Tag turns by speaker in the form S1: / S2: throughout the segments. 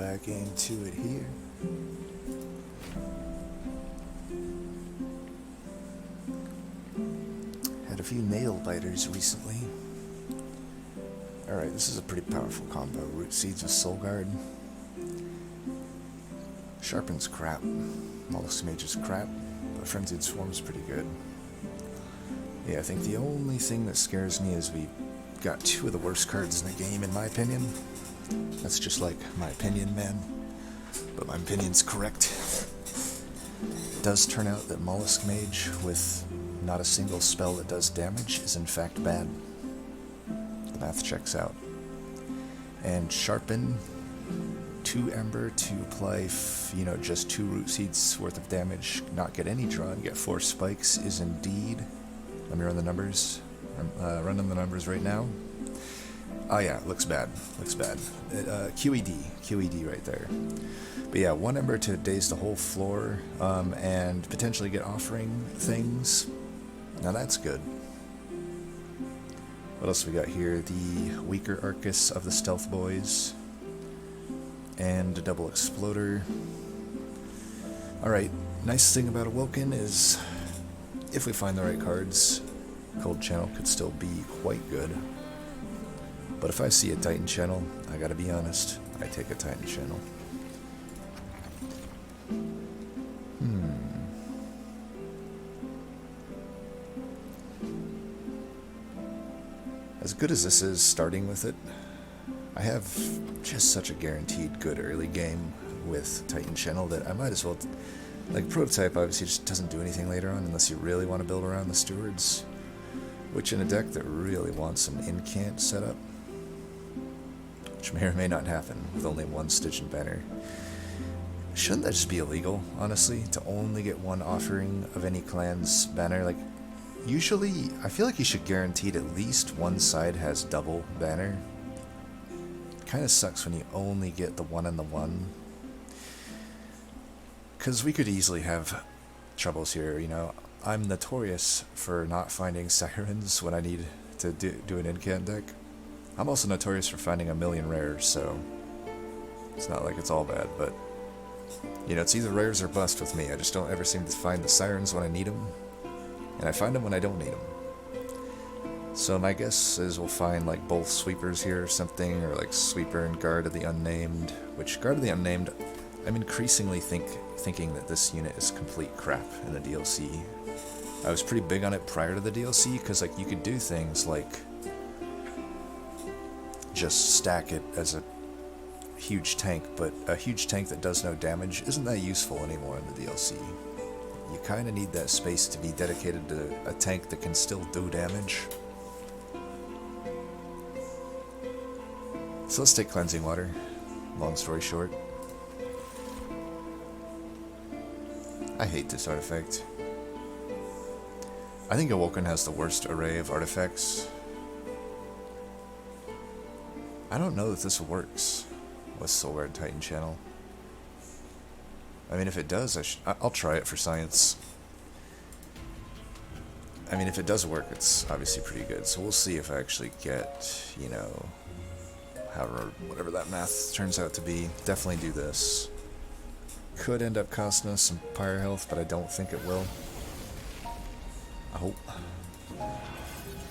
S1: back into it here. Had a few nail biters recently. Alright, this is a pretty powerful combo. Root Seeds with Solgard. Sharpen's crap. Mollusk Mage is crap, but Frenzied Swarm's pretty good. Yeah, I think the only thing that scares me is we got two of the worst cards in the game, in my opinion. That's just like my opinion, man. But my opinion's correct. It does turn out that Mollusk Mage with not a single spell that does damage is in fact bad. The math checks out. And Sharpen, 2 Ember to apply, just 2 Root Seeds worth of damage, not get any draw and get 4 spikes is indeed... Let me run the numbers. I'm running the numbers right now. Oh yeah, looks bad. Looks bad. QED right there. But yeah, 1 Ember to daze the whole floor, and potentially get offering things. Now that's good. What else we got here? The weaker Arcus of the Stealth Boys. And a double Exploder. Alright, nice thing about Awoken is, if we find the right cards, Cold Channel could still be quite good. But if I see a Titanchannel, I gotta be honest, I take a Titanchannel. As good as this is, starting with it, I have just such a guaranteed good early game with Titanchannel that I might as well... Like, Prototype obviously just doesn't do anything later on unless you really want to build around the Stewards. Which in a deck that really wants an incant setup, which may or may not happen with only 1 Stitch and Banner. Shouldn't that just be illegal, honestly, to only get 1 offering of any clan's banner? Like, usually, I feel like you should guarantee at least 1 side has double banner. Kinda sucks when you only get the 1 and the 1. Because we could easily have troubles here, I'm notorious for not finding Sirens when I need to do an incant deck. I'm also notorious for finding a million rares, so it's not like it's all bad, but it's either rares or bust with me. I just don't ever seem to find the Sirens when I need them, and I find them when I don't need them. So my guess is we'll find like both sweepers here or something, or like Sweeper and Guard of the Unnamed, which Guard of the Unnamed, I'm increasingly thinking that this unit is complete crap in the DLC. I was pretty big on it prior to the DLC, because you could do things like just stack it as a huge tank, but a huge tank that does no damage isn't that useful anymore in the DLC. You kind of need that space to be dedicated to a tank that can still do damage. So let's take Cleansing Water, long story short. I hate this artifact. I think Awoken has the worst array of artifacts. I don't know that this works with Solgard Titanchannel. I mean, if it does, I'll try it for science. I mean, if it does work, it's obviously pretty good. So we'll see if I actually get, whatever that math turns out to be. Definitely do this. Could end up costing us some pyre health, but I don't think it will. I hope.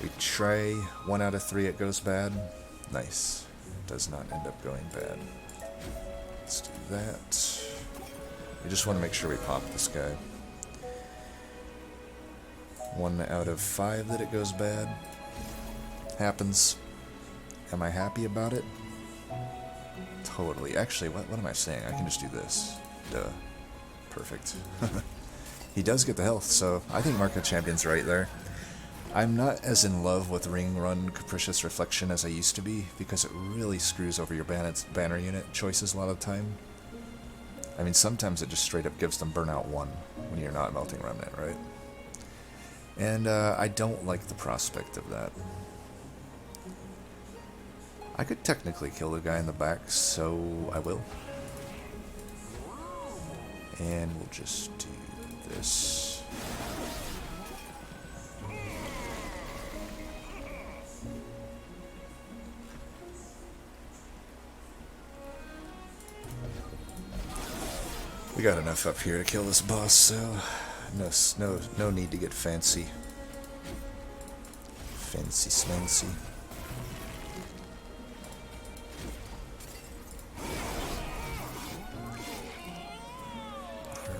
S1: We try 1 out of 3, it goes bad. Nice. Does not end up going bad. Let's do that. We just want to make sure we pop this guy. 1 out of 5 that it goes bad. Happens. Am I happy about it? Totally. Actually, what am I saying? I can just do this. Duh. Perfect. He does get the health, so I think Market Champion's right there. I'm not as in love with Ring Run Capricious Reflection as I used to be, because it really screws over your banner unit choices a lot of the time. I mean, sometimes it just straight up gives them Burnout 1 when you're not Melting Remnant, right? And I don't like the prospect of that. I could technically kill the guy in the back, so I will. And we'll just do this. We got enough up here to kill this boss, so no need to get fancy. Fancy smancy.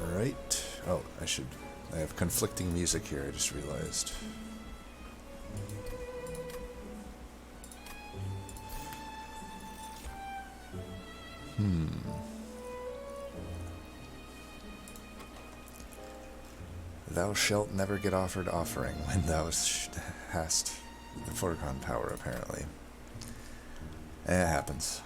S1: Alright. Oh, I have conflicting music here, I just realized. Thou shalt never get offered offering when thou hast the foregone power, apparently. It happens.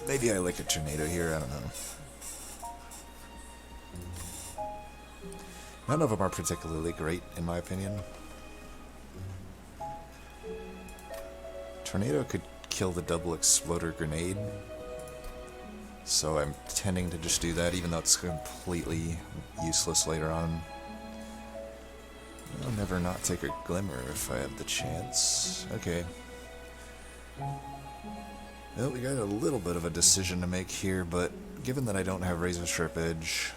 S1: Maybe I like a tornado here, I don't know. None of them are particularly great, in my opinion. Tornado could kill the double exploder grenade, so I'm tending to just do that, even though it's completely useless later on. I'll never not take a glimmer if I have the chance. Okay. Well, we got a little bit of a decision to make here, but given that I don't have razor sharp edge,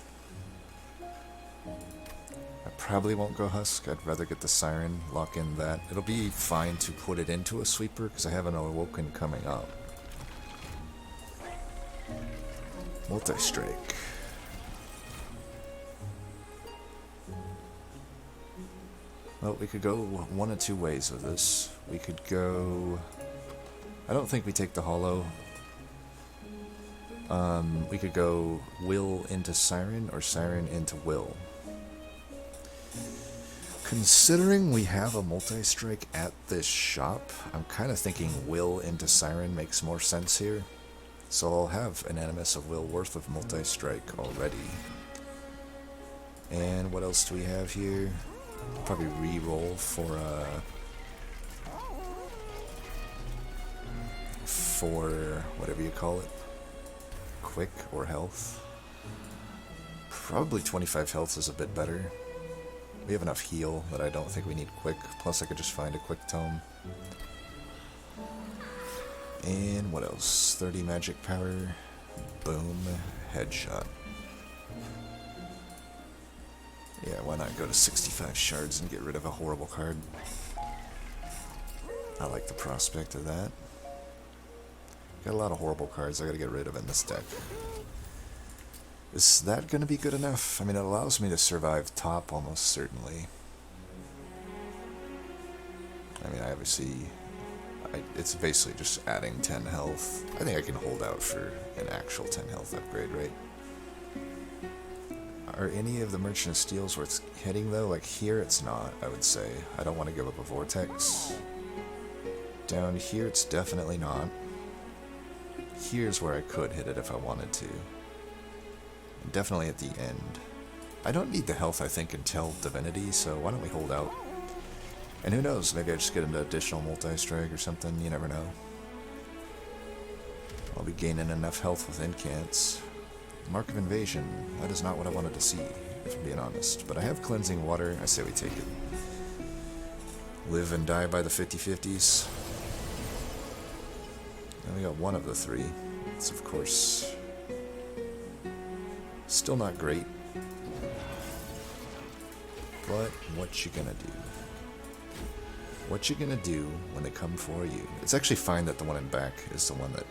S1: I probably won't go husk. I'd rather get the Siren, lock in that. It'll be fine to put it into a sweeper because I have an awoken coming up. Multi-strike. Well, we could go one of two ways with this. We could go... I don't think we take the hollow. We could go will into Siren or Siren into will. Considering we have a multi-strike at this shop, I'm kind of thinking will into Siren makes more sense here. So I'll have an Animus of will worth of multi-strike already. And what else do we have here? Probably re-roll for whatever you call it. Quick or health. Probably 25 health is a bit better. We have enough heal that I don't think we need quick, plus I could just find a quick tome. And what else? 30 magic power. Boom. Headshot. Yeah, why not go to 65 shards and get rid of a horrible card? I like the prospect of that. Got a lot of horrible cards I gotta get rid of in this deck. Is that gonna be good enough? I mean, it allows me to survive top almost certainly. I mean, I obviously... it's basically just adding 10 health. I think I can hold out for an actual 10 health upgrade, right? Are any of the Merchant of Steels worth hitting, though? Like, here it's not, I would say. I don't want to give up a Vortex. Down here it's definitely not. Here's where I could hit it if I wanted to. And definitely at the end. I don't need the health, I think, until Divinity, so why don't we hold out? And who knows, maybe I just get into additional multi-strike or something, you never know. I'll be gaining enough health with incants. Mark of Invasion, that is not what I wanted to see, if I'm being honest. But I have Cleansing Water, I say we take it. Live and die by the 50-50s. And we got one of the three. It's of course still not great. But what you gonna do? What you gonna do when they come for you? It's actually fine that the one in back is the one that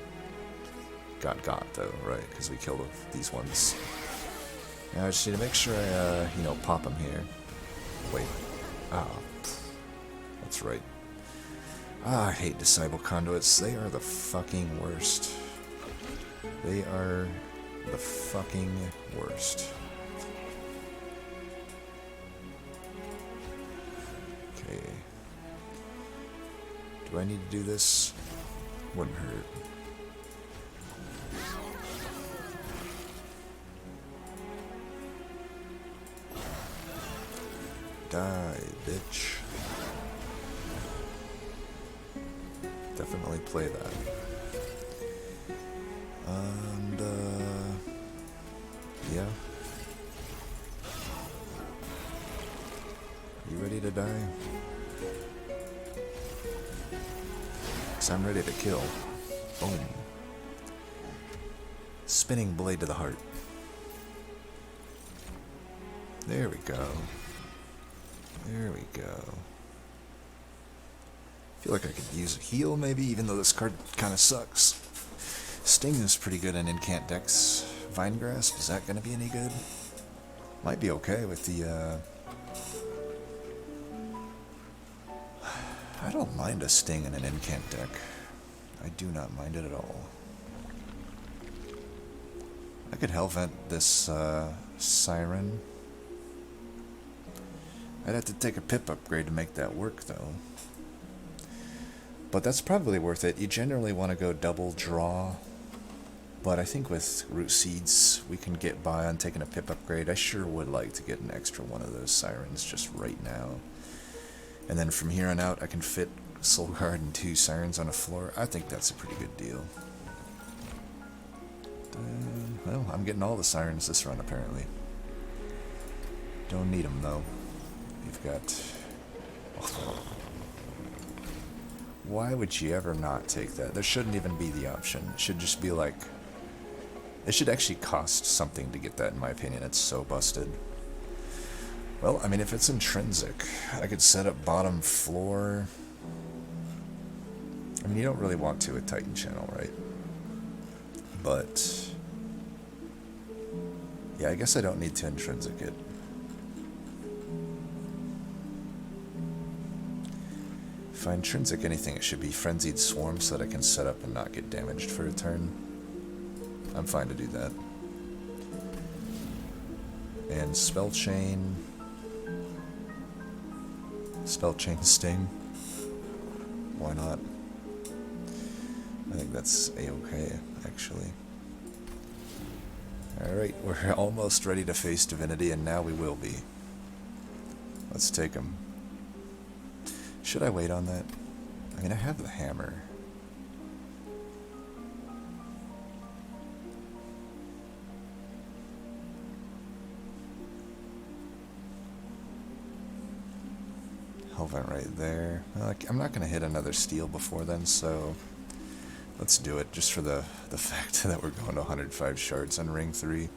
S1: got though, right? Because we killed these ones. Now I just need to make sure I, pop them here. Wait. That's right. I hate Disciple Conduits. They are the fucking worst. They are the fucking worst. Okay. Do I need to do this? Wouldn't hurt. Die, bitch. Definitely play that. And, yeah. You ready to die? because I'm ready to kill. Boom. Spinning blade to the heart. There we go. There we go. I feel like I could use a heal maybe, even though this card kind of sucks. Sting is pretty good in incant decks. Vine Grasp, is that going to be any good? Might be okay with the, I don't mind a Sting in an incant deck. I do not mind it at all. I could Hellvent this Siren. I'd have to take a pip upgrade to make that work, though. But that's probably worth it. You generally want to go double draw. But I think with Root Seeds, we can get by on taking a pip upgrade. I sure would like to get an extra one of those Sirens just right now. And then from here on out, I can fit Solgard and 2 Sirens on a floor. I think that's a pretty good deal. Well, I'm getting all the Sirens this run, apparently. Don't need them, though. We've got... Oh. Why would you ever not take that? There shouldn't even be the option. It should just be like... It should actually cost something to get that, in my opinion. It's so busted. Well, I mean, if it's intrinsic, I could set up bottom floor. I mean, you don't really want to with Titanchannel, right? But... yeah, I guess I don't need to intrinsic it. If I intrinsic anything, it should be Frenzied Swarm so that I can set up and not get damaged for a turn. I'm fine to do that. And Spell Chain. Spell Chain Sting. Why not? I think that's a-okay, actually. Alright, we're almost ready to face Divinity, and now we will be. Let's take him. Should I wait on that? I mean, I have the hammer. Hellvent right there. I'm not going to hit another steel before then, so let's do it just for the fact that we're going to 105 shards on ring 3.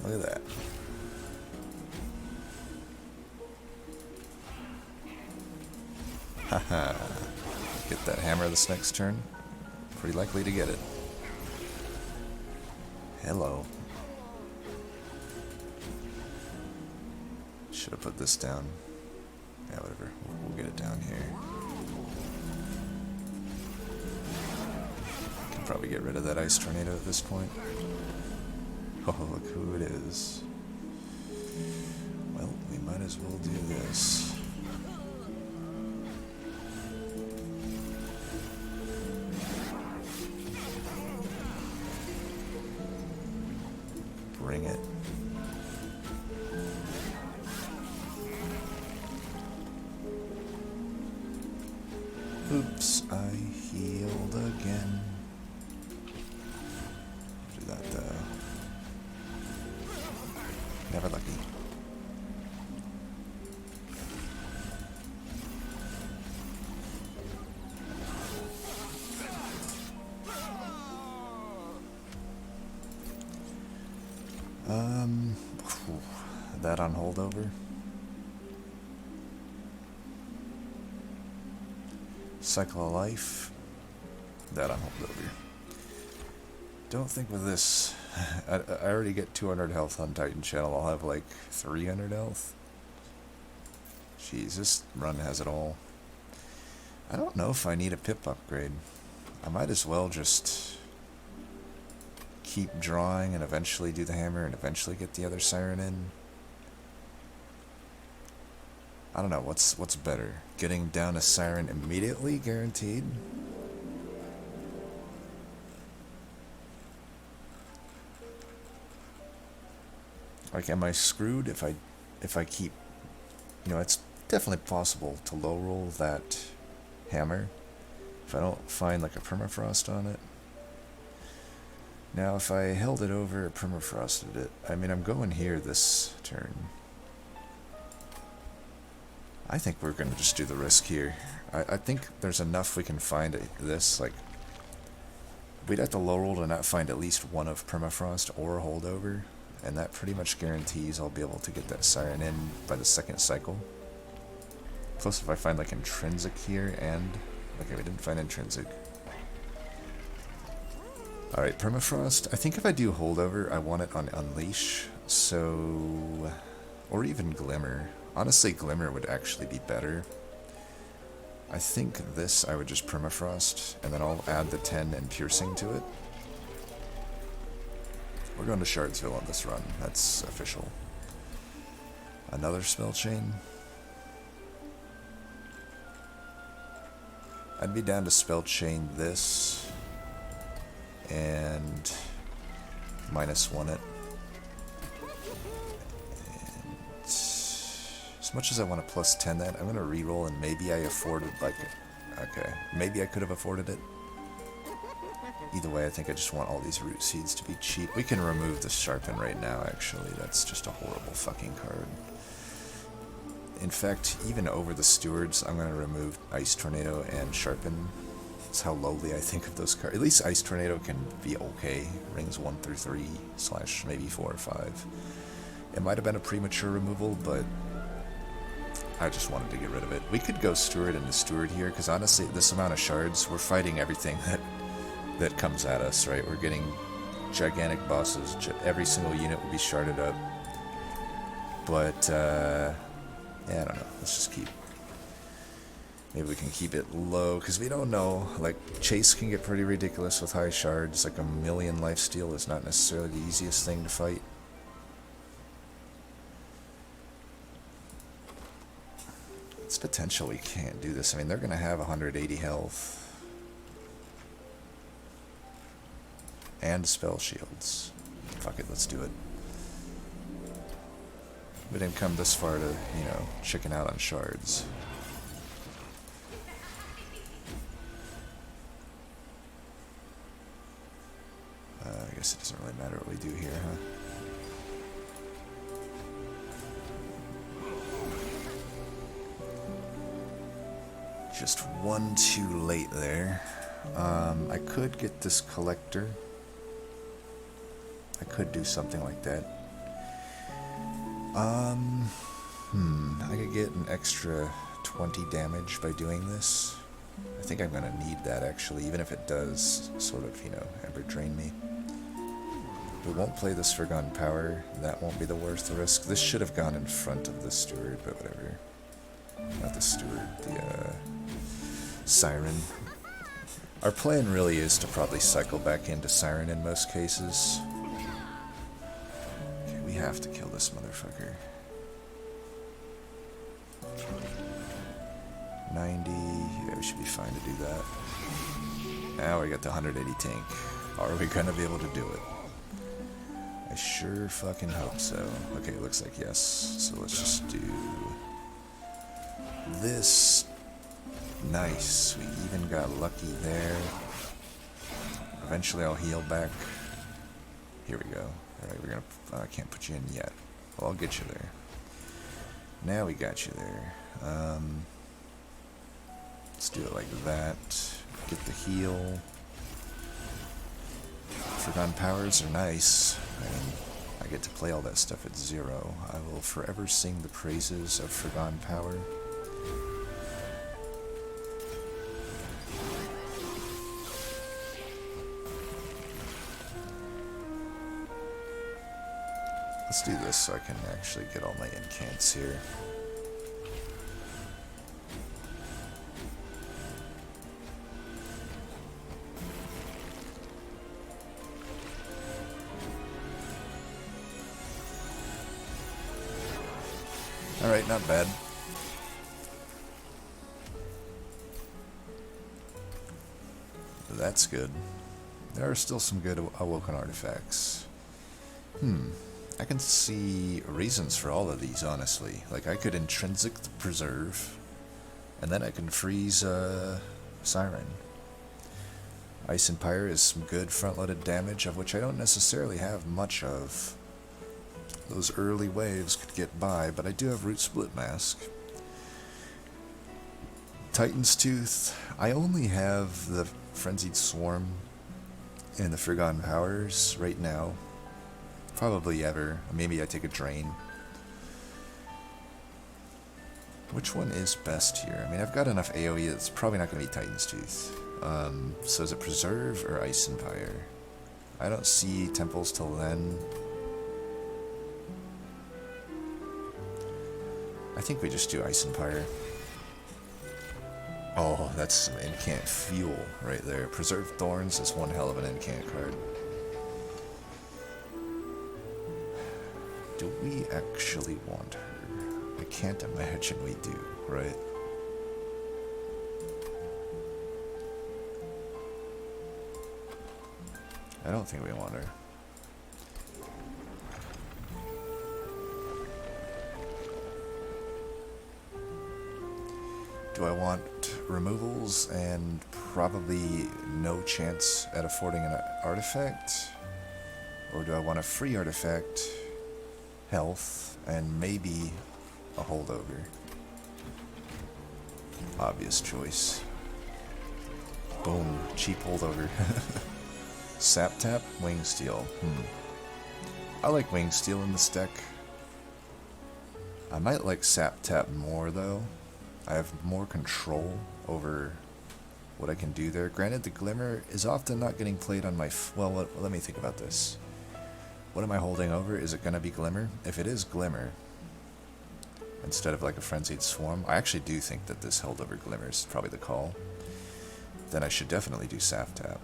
S1: Look at that. Haha. Get that hammer this next turn. Pretty likely to get it. Hello. Should have put this down. Yeah, whatever. We'll get it down here. Can probably get rid of that ice tornado at this point. Oh, look who it is. Well, we might as well do this. Bring it. Oops, I healed again. Do that though. Never lucky. That on holdover. Cycle of Life. That on holdover. Don't think with this. I already get 200 health on Titanchannel. I'll have like 300 health. Jeez, this run has it all. I don't know if I need a pip upgrade. I might as well just keep drawing and eventually do the hammer and eventually get the other Siren in. I don't know, what's better? Getting down a Siren immediately, guaranteed? Like, am I screwed if I keep... You know, it's definitely possible to low roll that hammer if I don't find, like, a permafrost on it. Now, if I held it over, permafrosted it, I mean, I'm going here this turn. I think we're going to just do the risk here. I think there's enough we can find this, like, we'd have to low roll to not find at least one of permafrost or holdover, and that pretty much guarantees I'll be able to get that Siren in by the second cycle. Plus, if I find, like, intrinsic here and... Okay, we didn't find intrinsic. Alright, permafrost. I think if I do holdover, I want it on unleash, so... Or even glimmer. Honestly, glimmer would actually be better. I think this I would just permafrost, and then I'll add the 10 and piercing to it. We're going to Shardsville on this run. That's official. Another spell chain. I'd be down to spell chain this and -1 it. And as much as I want to +10 that, I'm going to reroll, and maybe I afforded, like, okay, maybe I could have afforded it. Either way, I think I just want all these root seeds to be cheap. We can remove the sharpen right now, actually. That's just a horrible fucking card. In fact, even over the stewards, I'm going to remove Ice Tornado and Sharpen. That's how lowly I think of those cards. At least Ice Tornado can be okay. Rings 1 through 3, / maybe 4 or 5. It might have been a premature removal, but I just wanted to get rid of it. We could go Steward into Steward here, because honestly, this amount of shards, we're fighting everything that comes at us, right? We're getting gigantic bosses. Every single unit will be sharded up. But, yeah, I don't know. Let's just keep... Maybe we can keep it low, because we don't know. Like, Chase can get pretty ridiculous with high shards. Like, 1,000,000 lifesteal is not necessarily the easiest thing to fight. It's potential we can't do this. I mean, they're going to have 180 health. And spell shields. Fuck it, let's do it. We didn't come this far to, you know, chicken out on shards. I guess it doesn't really matter what we do here, huh? Just one too late there. I could get this collector. I could do something like that. I could get an extra 20 damage by doing this. I think I'm gonna need that, actually, even if it does sort of, you know, Ember Drain me. We won't play this for gunpowder. That won't be the worst risk. This should have gone in front of the Steward, but whatever. Not the Steward, the Siren. Our plan really is to probably cycle back into Siren in most cases. Okay, we have to kill this motherfucker. 90, yeah, we should be fine to do that. Now we got the 180 tank. Are we gonna be able to do it? I sure fucking hope so. Okay, looks like yes. So let's just do this. Nice. We even got lucky there. Eventually I'll heal back. Here we go. Alright, we're gonna... I can't put you in yet. Well, I'll get you there. Now we got you there. Let's do it like that. Get the heal. Forgotten powers are nice. I mean, I get to play all that stuff at 0. I will forever sing the praises of Forgotten Power. Let's do this so I can actually get all my incants here. Alright, not bad. that's good. There are still some good awoken artifacts. I can see reasons for all of these, honestly. Like, I could intrinsic the preserve, and then I can freeze Siren. Ice and Pyre is some good front-loaded damage, of which I don't necessarily have much of. Those early waves could get by, but I do have Root Split Mask. Titan's Tooth, I only have the Frenzied Swarm and the Forgotten Powers right now. Probably ever. Maybe I take a Drain. Which one is best here? I mean, I've got enough AoE, it's probably not going to be Titan's Tooth. So is it Preserve or Ice and Pyre? I don't see temples till then. I think we just do Ice and Pyre. Oh, that's some incant fuel right there. Preserve Thorns is one hell of an incant card. Do we actually want her? I can't imagine we do, right? I don't think we want her. Do I want removals and probably no chance at affording an artifact? Or do I want a free artifact, health, and maybe a holdover? Obvious choice. Boom, cheap holdover. Sap Tap, Wing Steel. I like Wing Steel in this deck. I might like Sap Tap more though. I have more control over what I can do there. Granted, the Glimmer is often not getting played on my... well, let me think about this. What am I holding over? Is it going to be Glimmer? If it is Glimmer, instead of like a Frenzied Swarm, I actually do think that this held over Glimmer is probably the call. Then I should definitely do Sap Tap.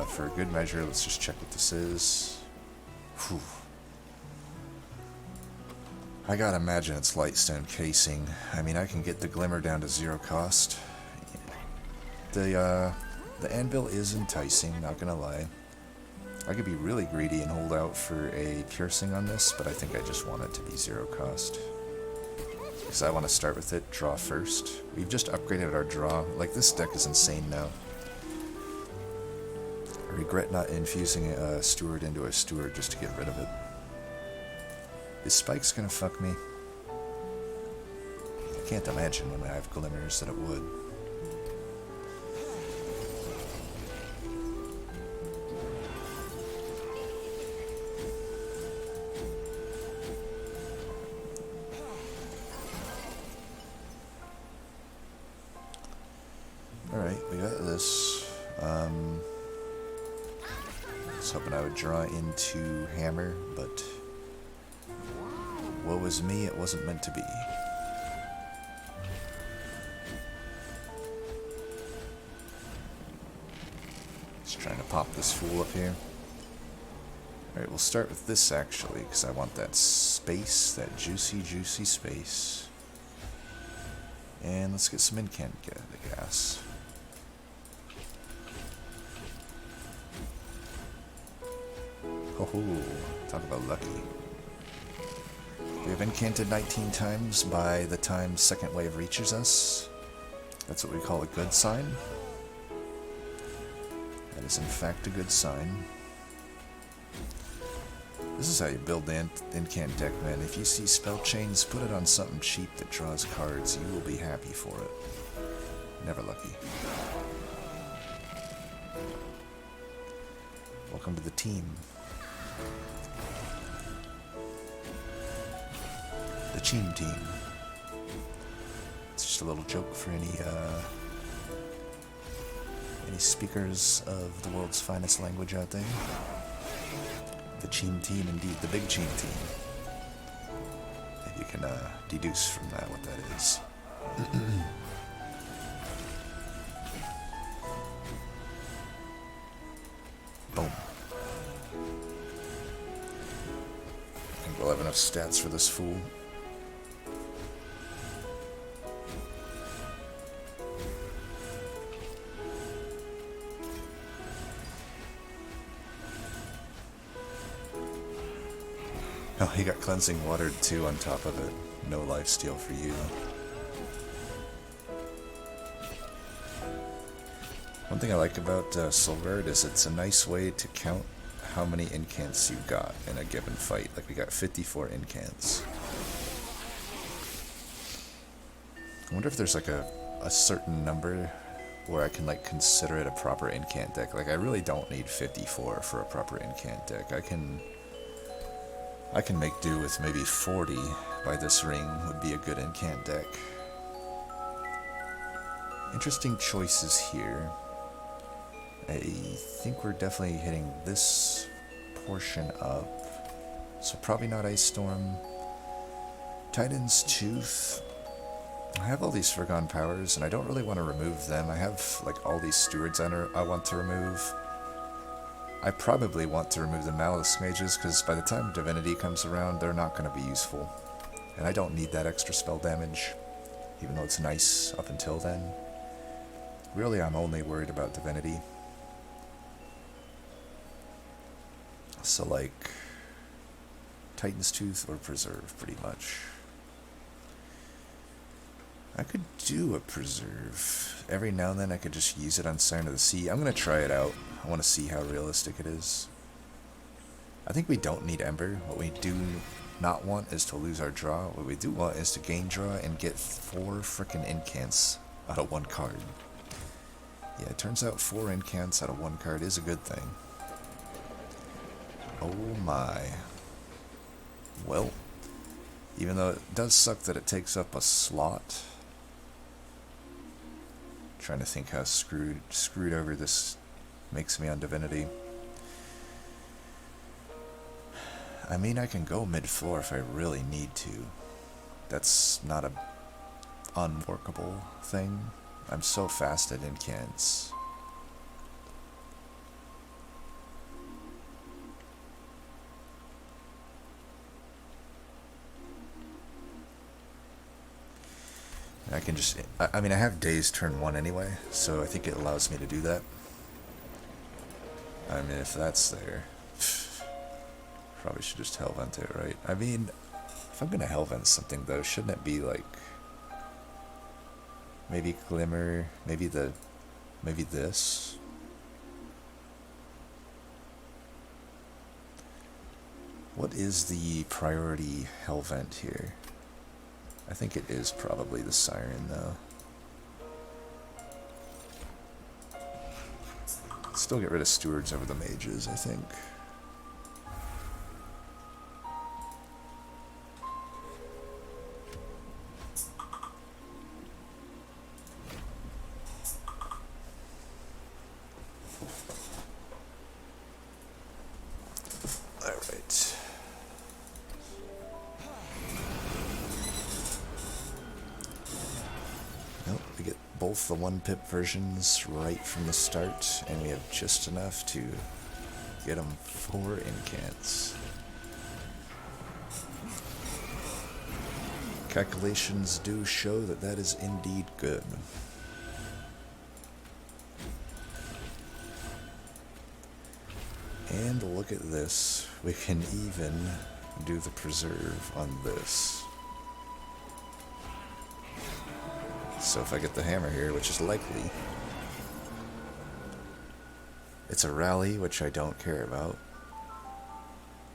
S1: For a good measure, let's just check what this is. Whew. I gotta imagine it's Lightstone Casing. I mean, I can get the Glimmer down to 0 cost. The Anvil is enticing, not gonna lie. I could be really greedy and hold out for a Piercing on this, but I think I just want it to be 0 cost. Because I want to start with it, draw first. We've just upgraded our draw. Like, this deck is insane now. I regret not infusing a Steward into a Steward just to get rid of it. Is Spikes gonna fuck me? I can't imagine when I have Glimmers that it would. Alright, we got this. I was hoping I would draw into Hammer, but woe is me, it wasn't meant to be. Just trying to pop this fool up here. Alright, we'll start with this actually, because I want that space, that juicy, juicy space. And let's get some incant gas. Oh, talk about lucky. We have incanted 19 times by the time second wave reaches us. That's what we call a good sign. That is in fact a good sign. This is how you build the incant deck, man. If you see spell chains, put it on something cheap that draws cards. You will be happy for it. Never lucky. Welcome to the team. The Team Team. It's just a little joke for any speakers of the world's finest language out there. The Team Team, indeed, the big Team Team. If you can deduce from that what that is. Boom. I think we'll have enough stats for this fool. Oh, he got cleansing water too on top of it. No lifesteal for you. One thing I like about Solgard is it's a nice way to count how many incants you've got in a given fight. Like we got 54 incants. I wonder if there's like a certain number where I can like consider it a proper incant deck. Like I really don't need 54 for a proper incant deck. I can make do with maybe 40 by this ring would be a good incant deck. Interesting choices here. I think we're definitely hitting this portion up. So probably not Ice Storm. Titan's Tooth. I have all these Forgone powers, and I don't really want to remove them. I have like all these stewards I want to remove. I probably want to remove the Malice Mages, because by the time Divinity comes around, they're not going to be useful. And I don't need that extra spell damage, even though it's nice up until then. Really, I'm only worried about Divinity. So like, Titan's Tooth or Preserve, pretty much. I could do a Preserve. Every now and then I could just use it on Siren of the Sea. I'm going to try it out. I want to see how realistic it is. I think we don't need Ember. What we do not want is to lose our draw. What we do want is to gain draw and get 4 frickin' incants out of 1 card. Yeah, it turns out 4 incants out of 1 card is a good thing. Oh my. Well, even though it does suck that it takes up a slot. Trying to think how screwed over this makes me on Divinity. I mean, I can go mid-floor if I really need to. That's not a unworkable thing. I'm so fast at incants. I can just, I mean, I have Daze turn 1 anyway, so I think it allows me to do that. I mean, if that's there, probably should just Hellvent it, right? I mean, if I'm gonna Hellvent something though, shouldn't it be like, maybe Glimmer, maybe this? What is the priority Hellvent here? I think it is probably the Siren, though. Still get rid of Stewards over the Mages, I think. Alright. Nope, we get both the 1-pip versions right from the start, and we have just enough to get them 4 incants. Calculations do show that that is indeed good. And look at this, we can even do the Preserve on this. So if I get the hammer here, which is likely, it's a rally, which I don't care about.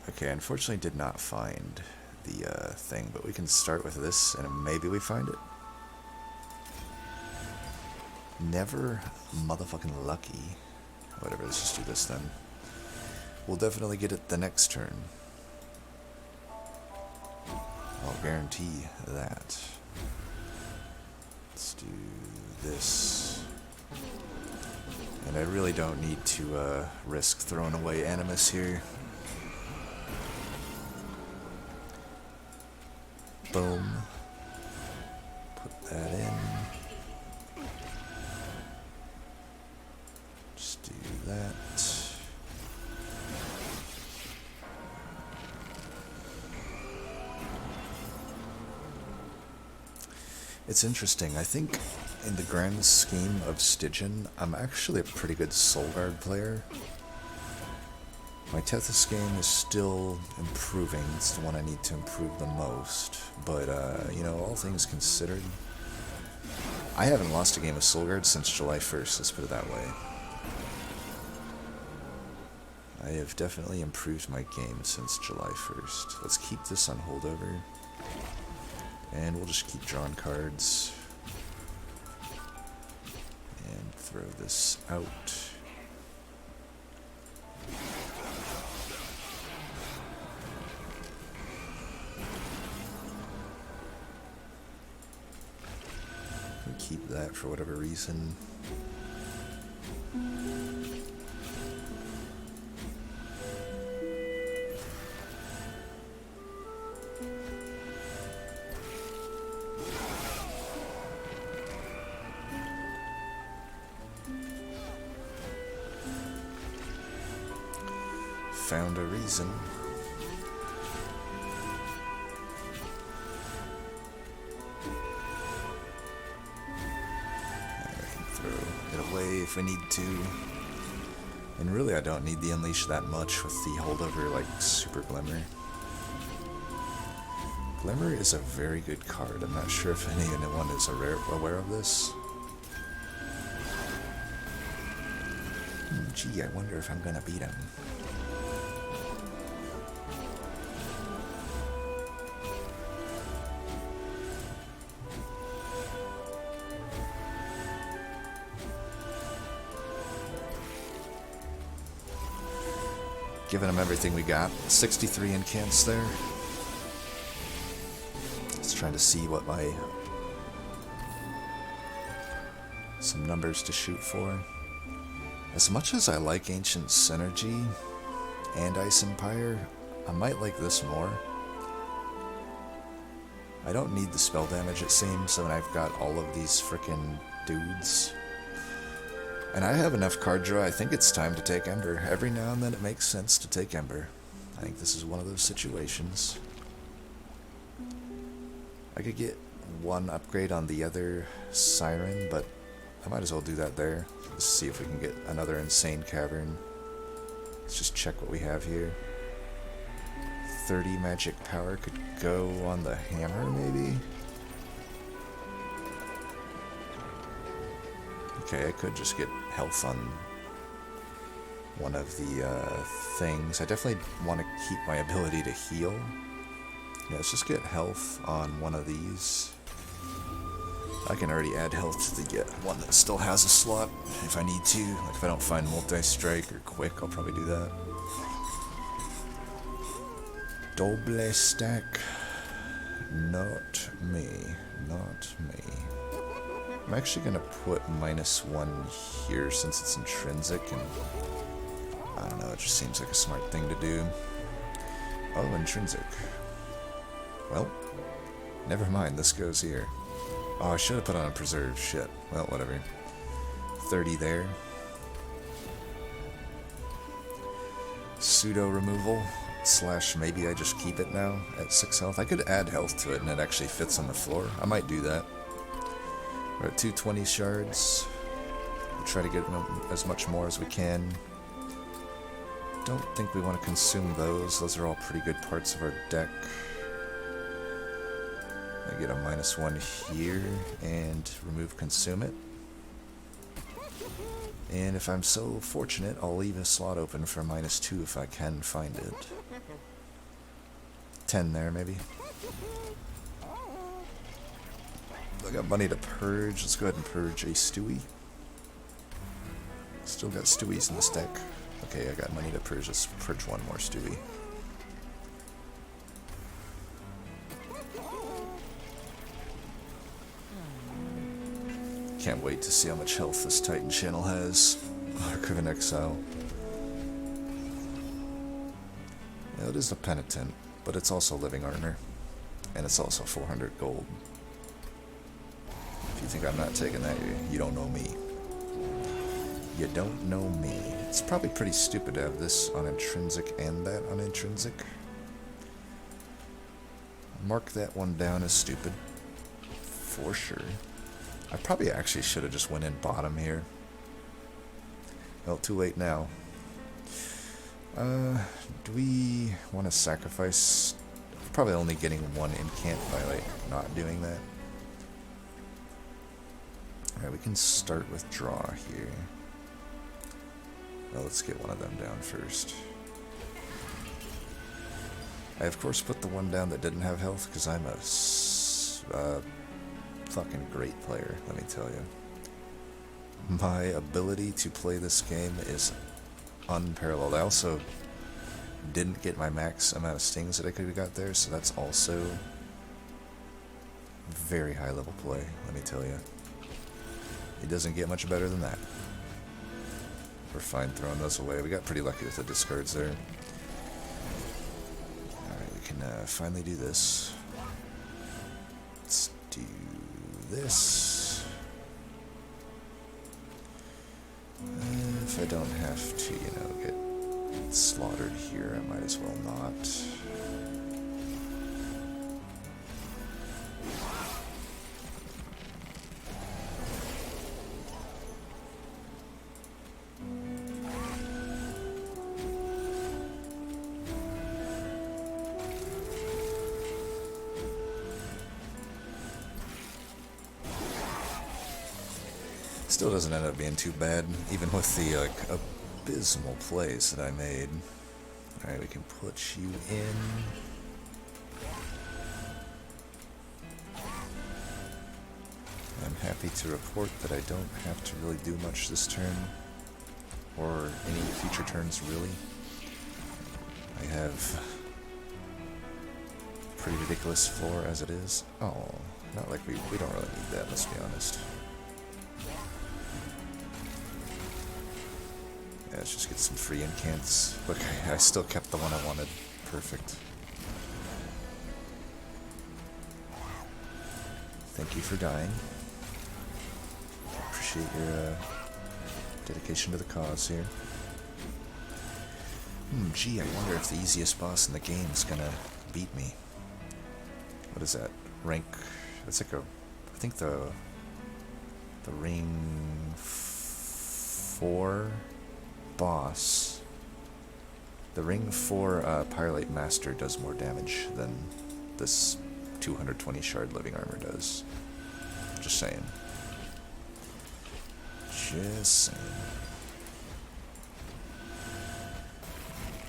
S1: Okay, I unfortunately did not find the thing, but we can start with this, and maybe we find it. Never motherfucking lucky. Whatever, let's just do this then. We'll definitely get it the next turn. I'll guarantee that. Let's do this. And I really don't need to risk throwing away Animus here. Boom. Put that in. Just do that. It's interesting. I think in the grand scheme of Stygian, I'm actually a pretty good Solgard player. My Tethys game is still improving. It's the one I need to improve the most. But, you know, all things considered, I haven't lost a game of Solgard since July 1st, let's put it that way. I have definitely improved my game since July 1st. Let's keep this on holdover. And we'll just keep drawing cards. And throw this out. We'll keep that for whatever reason. Found a reason. I can throw it away if we need to. And really I don't need the Unleash that much with the holdover like Super Glimmer. Glimmer is a very good card. I'm not sure if anyone is aware of this. Gee, I wonder if I'm gonna beat him. Giving him everything we got. 63 incants there. Just trying to see what some numbers to shoot for. As much as I like Ancient Synergy and Ice Empire, I might like this more. I don't need the spell damage, it seems, and I've got all of these frickin' dudes. And I have enough card draw. I think it's time to take Ember. Every now and then it makes sense to take Ember. I think this is one of those situations. I could get one upgrade on the other Siren, but I might as well do that there. Let's see if we can get another Insane Cavern. Let's just check what we have here. 30 magic power could go on the hammer, maybe? Okay, I could just get health on one of the things. I definitely want to keep my ability to heal. Yeah, let's just get health on one of these. I can already add health to the one that still has a slot if I need to. Like if I don't find multi-strike or quick, I'll probably do that. Double stack. Not me. Not me. I'm actually going to put -1 here since it's intrinsic, and I don't know, it just seems like a smart thing to do. Oh, intrinsic. Well, never mind, this goes here. Oh, I should have put on a preserve, shit. Well, whatever. 30 there. Pseudo removal, / maybe I just keep it now at 6 health. I could add health to it and it actually fits on the floor. I might do that. We're at 220 shards. We'll try to get as much more as we can. Don't think we want to consume those. Those are all pretty good parts of our deck. I get a -1 here and remove consume it. And if I'm so fortunate, I'll leave a slot open for -2 if I can find it. 10 there, maybe. I got money to purge. Let's go ahead and purge a Stewie. Still got Stewies in this deck. Okay, I got money to purge. Let's purge one more Stewie. Can't wait to see how much health this Titanchannel has. Archive in Exile. Yeah, it is a Penitent, but it's also Living Armor. And it's also 400 gold. If you think I'm not taking that, you don't know me. You don't know me. It's probably pretty stupid to have this on intrinsic and that on intrinsic. Mark that one down as stupid. For sure. I probably actually should have just went in bottom here. Well, too late now. Do we want to sacrifice? Probably only getting one incant by like not doing that. Alright, we can start with draw here. Well, let's get one of them down first. I of course put the one down that didn't have health because I'm a fucking great player, let me tell you. My ability to play this game is unparalleled. I also didn't get my max amount of stings that I could have got there, so that's also very high level play, let me tell you. It doesn't get much better than that. We're fine throwing those away. We got pretty lucky with the discards there. Alright, we can finally do this. Let's do this. If I don't have to, you know, get slaughtered here, I might as well not. Still doesn't end up being too bad, even with the like abysmal plays that I made. Alright, we can put you in. I'm happy to report that I don't have to really do much this turn, or any future turns really. I have a pretty ridiculous floor as it is. Oh, not like we don't really need that, let's be honest. Yeah, let's just get some free incants. Look, I still kept the one I wanted. Perfect. Thank you for dying. Appreciate your dedication to the cause here. Gee, I wonder if the easiest boss in the game is gonna beat me. What is that? Rank... That's like a... I think the ring 4... boss. The ring 4 Pyrelite Master does more damage than this 220 shard living armor does. Just saying. Just saying.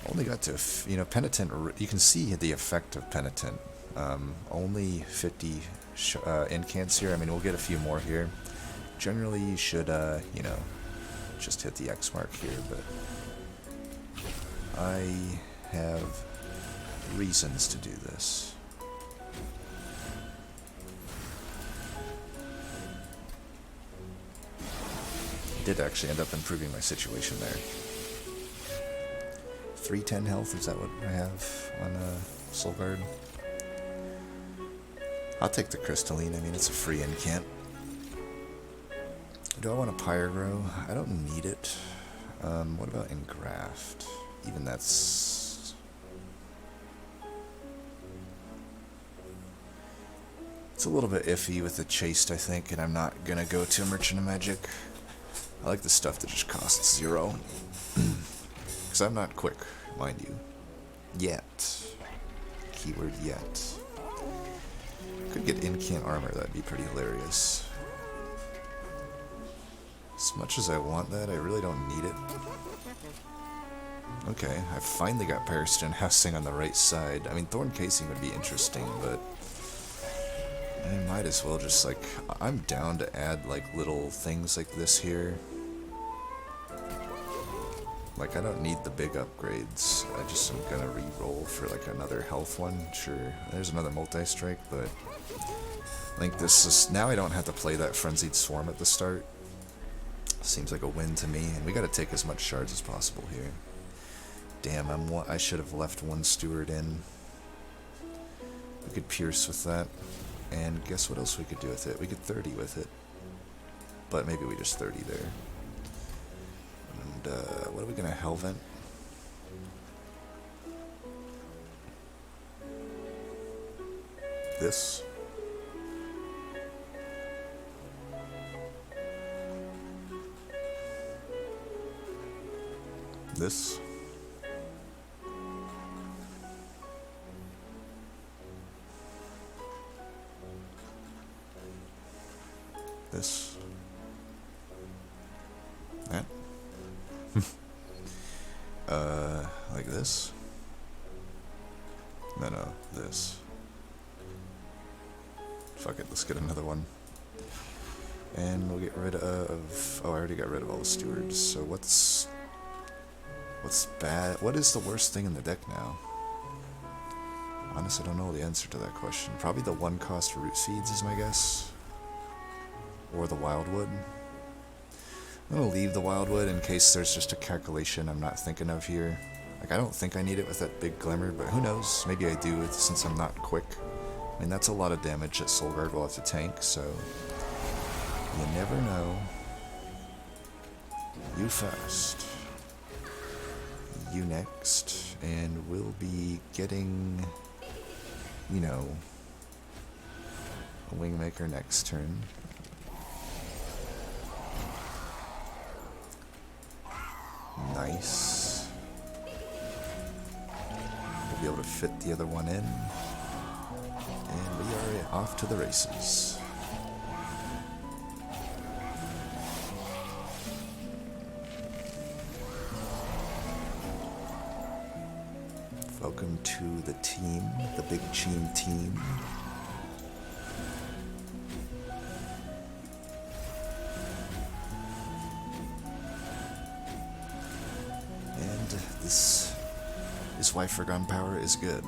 S1: Only got to, you know, Penitent, you can see the effect of Penitent. Only 50 incants here. I mean, we'll get a few more here. Generally, you should, you know, just hit the X mark here, but I have reasons to do this. Did actually end up improving my situation there. 310 health, is that what I have on Solgard? I'll take the Crystalline, I mean it's a free incant. Do I want a Pyrogrow? I don't need it. What about Engraft? Even that's... It's a little bit iffy with the Chaste, I think, and I'm not gonna go to Merchant of Magic. I like the stuff that just costs 0. Because I'm not quick, mind you. Yet. Keyword yet. Could get incant armor, that'd be pretty hilarious. As much as I want that, I really don't need it. Okay, I finally got Parastone Housing on the right side. I mean, Thorn Casing would be interesting, but I might as well just, like, I'm down to add, like, little things like this here. Like, I don't need the big upgrades. I just am gonna re-roll for, like, another health one. Sure, there's another multi-strike, but I think this is... Now I don't have to play that Frenzied Swarm at the start. Seems like a win to me, and we gotta take as much shards as possible here. Damn, I should have left one steward in. We could pierce with that, and guess what else we could do with it? We could 30 with it, but maybe we just 30 there. And what are we gonna Hellvent? This. This. this. That. Like this. No, this. Fuck it, let's get another one. And we'll get rid of... Oh, I already got rid of all the stewards, so what's bad? What is the worst thing in the deck now? Honestly, I don't know the answer to that question. Probably the 1-cost root seeds is my guess. Or the wildwood. I'm gonna leave the wildwood in case there's just a calculation I'm not thinking of here. Like, I don't think I need it with that big glimmer, but who knows? Maybe I do since I'm not quick. I mean, that's a lot of damage that Solgard will have to tank, so you never know. You first. You next. And we'll be getting, you know, a Wingmaker next turn. Nice. We'll be able to fit the other one in. And we are off to the races. Welcome to the team, the Big Cheem team. And this why Forgotten Power is good.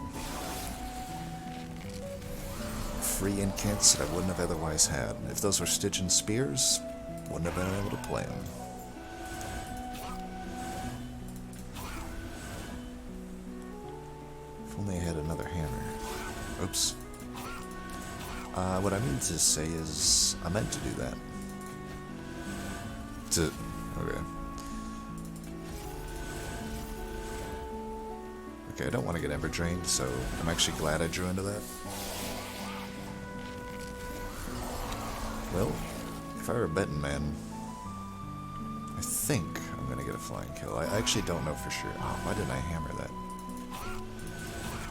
S1: Free incants that I wouldn't have otherwise had. If those were Stygian Spears, wouldn't have been able to play them. If only I had another hammer. Oops. What I mean to say is, I meant to do that. Okay. Okay, I don't want to get Ember Drained, so I'm actually glad I drew into that. Well, if I were a betting man, I think I'm going to get a flying kill. I actually don't know for sure. Oh, why didn't I hammer that?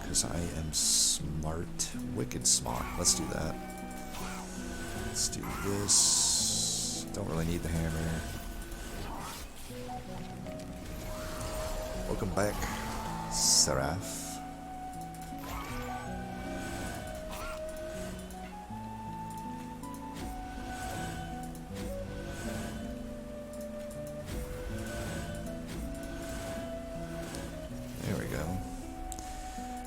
S1: Because I am smart. Wicked smart. Let's do that. Let's do this. Don't really need the hammer. Welcome back, Seraph. There we go.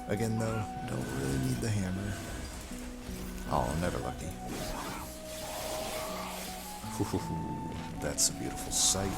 S1: Again though, don't really need the hammer. Oh, never lucky. That's a beautiful sight.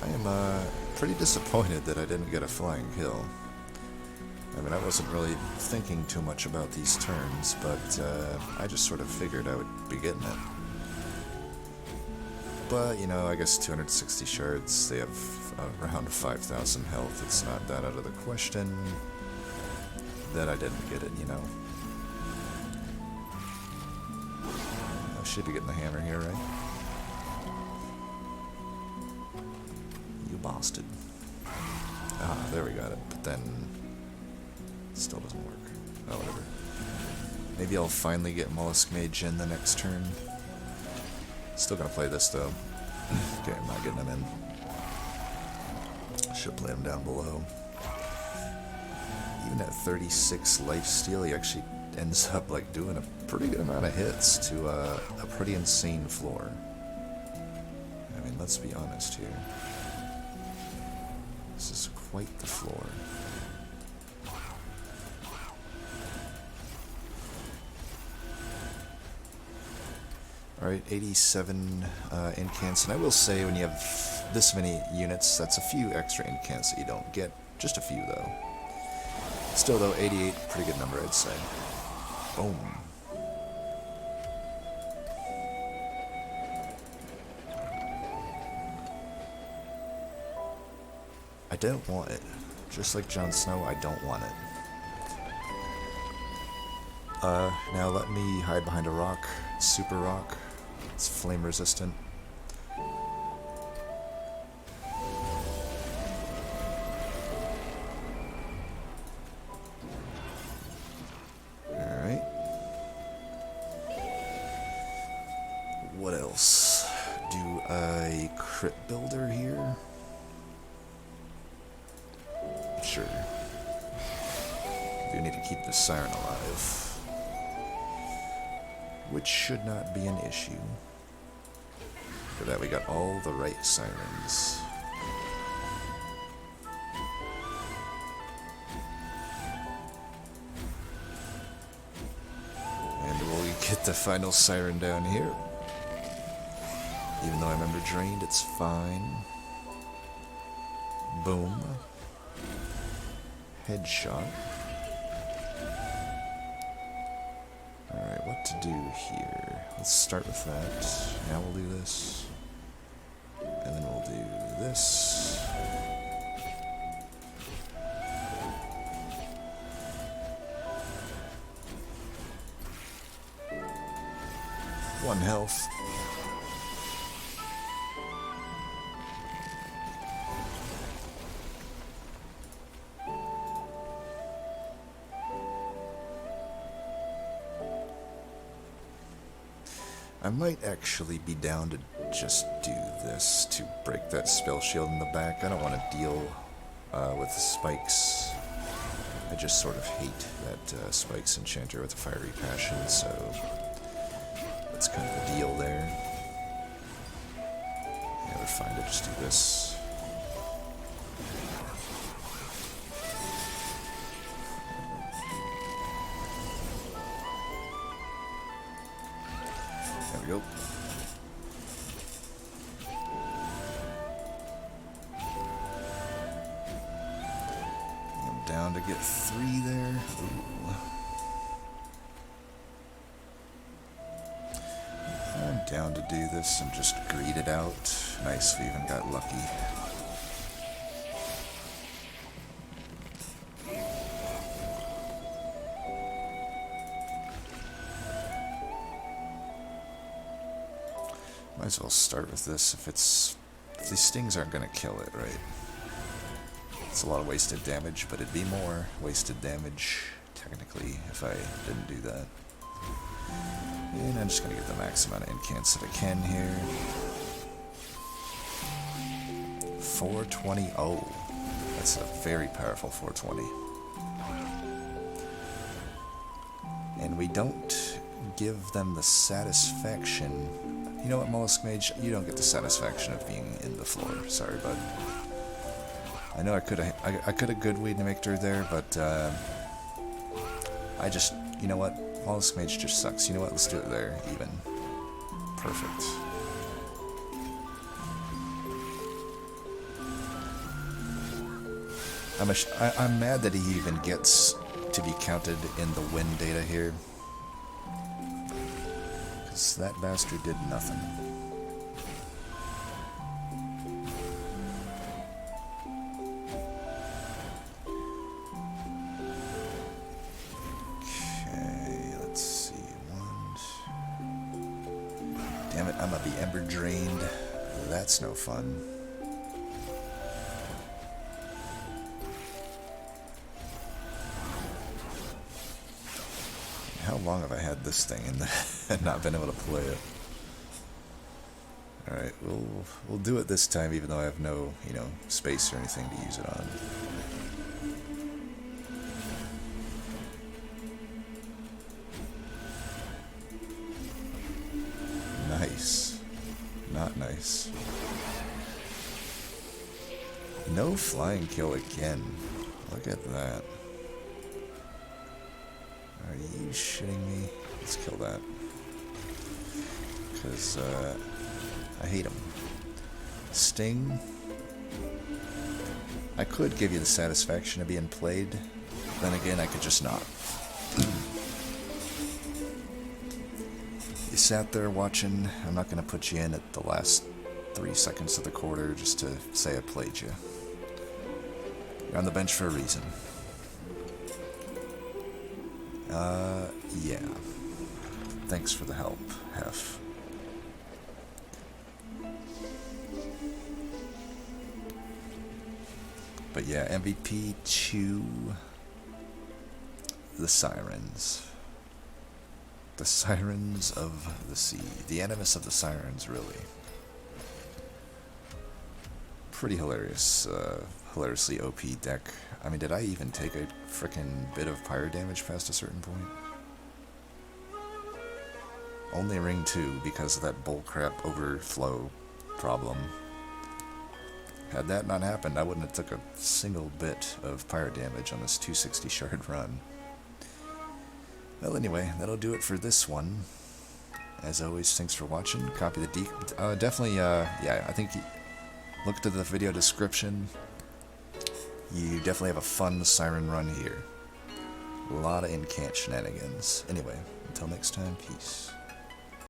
S1: I am pretty disappointed that I didn't get a flying kill. I mean, I wasn't really thinking too much about these turns, but I just sort of figured I would be getting it. But, you know, I guess 260 shards, they have around 5,000 health. It's not that out of the question that I didn't get it, you know. I should be getting the hammer here, right? You bastard. Ah, there we got it. But then still doesn't work. Oh, whatever. Maybe I'll finally get Mollusk Mage in the next turn. Still gonna play this though. Okay, I'm not getting him in. Should play him down below. Even at 36 lifesteal, he actually ends up like doing a pretty good amount of hits to a pretty insane floor. I mean, let's be honest here. This is quite the floor. Alright, 87 incants, and I will say when you have this many units, that's a few extra incants that you don't get. Just a few, though. Still, though, 88, pretty good number, I'd say. Boom. I don't want it. Just like Jon Snow, I don't want it. Now let me hide behind a rock. Super rock. It's flame resistant. Alright. What else? Do a crit builder here? Sure. Do need to keep the Siren alive. Which should not be an issue. For that we got all the right Sirens. And we'll get the final Siren down here. Even though I remember drained, it's fine. Boom. Headshot. Alright, what to do here? Let's start with that. Now we'll do this. And then we'll do this. One health. I might actually be down to just do this to break that spell shield in the back. I don't want to deal with the spikes. I just sort of hate that spikes enchanter with a fiery passion, so that's kind of the deal there. Yeah, we're fine to just do this. There we go. I'm down to get 3 there. Ooh. I'm down to do this and just greed it out. Nice, we even got lucky. Might as well start with this if these stings aren't gonna kill it, right? It's a lot of wasted damage, but it'd be more wasted damage, technically, if I didn't do that. And I'm just gonna get the max amount of incants that I can here. 420, oh, that's a very powerful 420. And we don't give them the satisfaction. You know what, Mollusk Mage? You don't get the satisfaction of being in the floor. Sorry, bud. I know I could have good weed victor there, but I just, you know what? Mollusk Mage just sucks. You know what? Let's do it there, even. Perfect. I'm mad that he even gets to be counted in the win data here. That bastard did nothing. Okay, let's see. Damn it, I'm gonna be ember drained. That's no fun. How long have I had this thing and not been able to play it? Alright, we'll do it this time, even though I have no, space or anything to use it on. Nice. Not nice. No flying kill again. Look at that. Are you shitting me? Let's kill that. Because, I hate him. Sting. I could give you the satisfaction of being played. Then again, I could just not. You sat there watching. I'm not going to put you in at the last 3 seconds of the quarter just to say I played you. You're on the bench for a reason. yeah. Thanks for the help, Hef. But yeah, MVP to the Sirens. The Sirens of the Sea. The Animus of the Sirens, really. Pretty hilarious, hilariously OP deck. I mean, did I even take a frickin' bit of pyro damage past a certain point? Only ring 2 because of that bullcrap overflow problem. Had that not happened, I wouldn't have took a single bit of pyro damage on this 260 shard run. Well, anyway, that'll do it for this one. As always, thanks for watching. Copy the definitely, yeah, I think look to the video description. You definitely have a fun Siren run here. A lot of incant shenanigans. Anyway, until next time, peace.